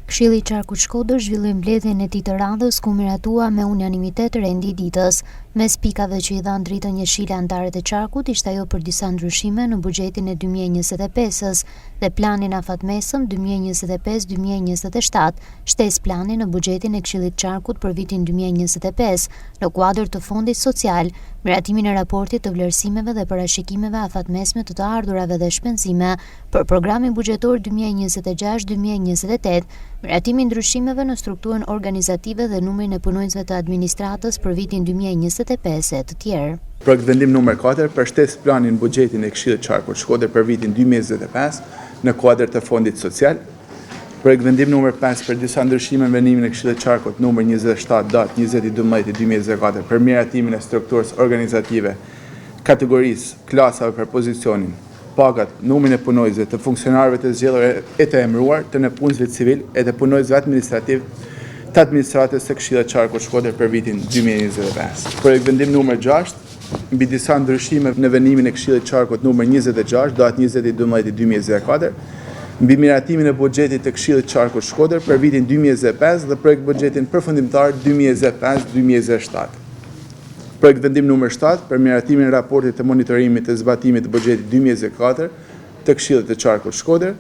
Këshilli i Qarkut Shkodër zhvilloi mbledhjen e tij të radhës ku miratua me unanimitet rendi i ditës. Mes pikave që i dhanë dritën jeshile anëtarët e Qarkut ishte ajo për disa ndryshime në buxhetin e 2025-s dhe planin afatmesëm 2025-2027, shtesë plani në buxhetin e Këshillit të Qarkut për vitin 2025 në kuadër të fondit social, miratimin e raportit të vlerësimeve dhe parashikimeve afatmesme të ardhurave dhe shpenzime për programin buxhetor 2026-2028, miratimin ndryshimeve në strukturën organizative dhe numrin e punonjësve të administratës për vitin 2025 e të tjerë. Projekt vendim numër 4 për shtesë planin buxhetin e Këshillit të Qarkut Shkodër për vitin 2025 në kuadër të fondit social. Projekt vendim numër 5 për disa ndryshime në vendimin e Këshillit të Qarkut numër 27 datë 20/12/2024 për miratimin e strukturës organizative, kategorisë, klasave për pozicionin, pagat, numrin e punonjësve, të funksionarëve të zgjedhur e të emëruar, të nëpunësve civil e të punonjësve administrativ të administratës së Këshillit të Qarkut Shkodër për vitin 2025. Projekt vendim numër 6 mbi disa ndryshime në vendimin e Këshillit të Qarkut numër 26 datë 20/12/2024 mbi miratimin e buxhetit të Këshillit të Qarkut Shkodër për vitin 2025 dhe projekt buxhetin përfundimtar 2025-2027. Projekt vendim numër 7 për miratimin e raportit të monitorimit të zbatimit të buxhetit 2024 të Këshillit të Qarkut Shkodër.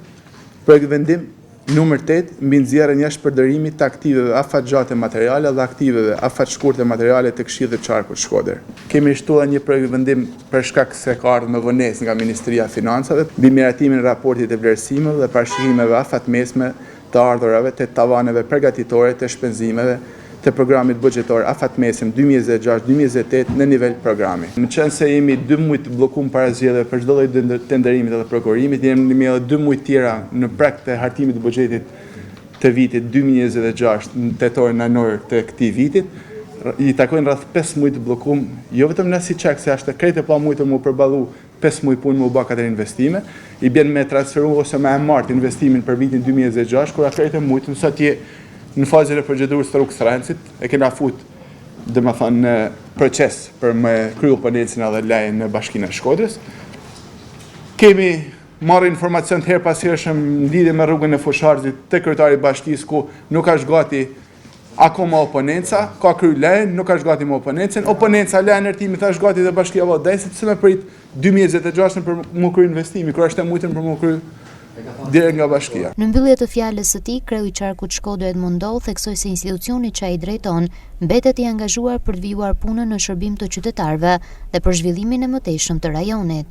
Projekt vendim numër 8 mbi nxjerrjen jashtëpërdorimit të aktiveve afatgjate materiale dhe aktiveve afatshkurte materiale të Këshillit të Qarkut Shkodër. Kemi shtuar një projekt vendim për shkak se ka ardhur me vonesë nga Ministria e Financave mbi miratimin e raportit të vlerësimeve dhe parashikimeve afatmesme të ardhurave të tavaneve përgatitore të shpenzimeve të programit buxhetor afatmesëm 2026-2028 në nivel programi. Në qenë se jemi 2 muaj të bllokuar para zgjedhjeve për çdo lloj tenderimit dhe prokurimit, jemi me 2 muaj tjera në prag të hartimit të buxhetit të vitit 2026 në tetor-nënor të këtij vitit. I takojnë rreth 5 muaj të bllokuar, jo vetëm në si çak se është krejtë pa mujtë mu përballu 5 muaj punë me u bë 4 investime, i bën me transferu ose me marrë investimin për vitin 2026, kur krejtë mujtë sa ti në fazën e procedurës të rrugës Rancit, e kena fut në proces për me kryu oponencën edhe lejën në Bashkinë e Shkodrës. Kemi marrë informacion të herë pas hershëm në lidhje me rrugën e Fusharzit të kryetari i bashkisë ku nuk është gati akoma oponenca, ka kryu lejën, nuk është gati me oponencën. Oponenca lejën ndërtimit është gati dhe Bashkia Vallëdesit, se me prit 2026 për mu kryu investimi, kur është e mujtën për mu kryu direkt nga bashkia. Në mbyllje të fjalës së tij, kreu i Qarkut Shkodër Edmund Doll theksoi se institucioni që ai drejton mbetet i angazhuar për të vijuar punën në shërbim të qytetarëve dhe për zhvillimin e mëtejshëm të rajonit.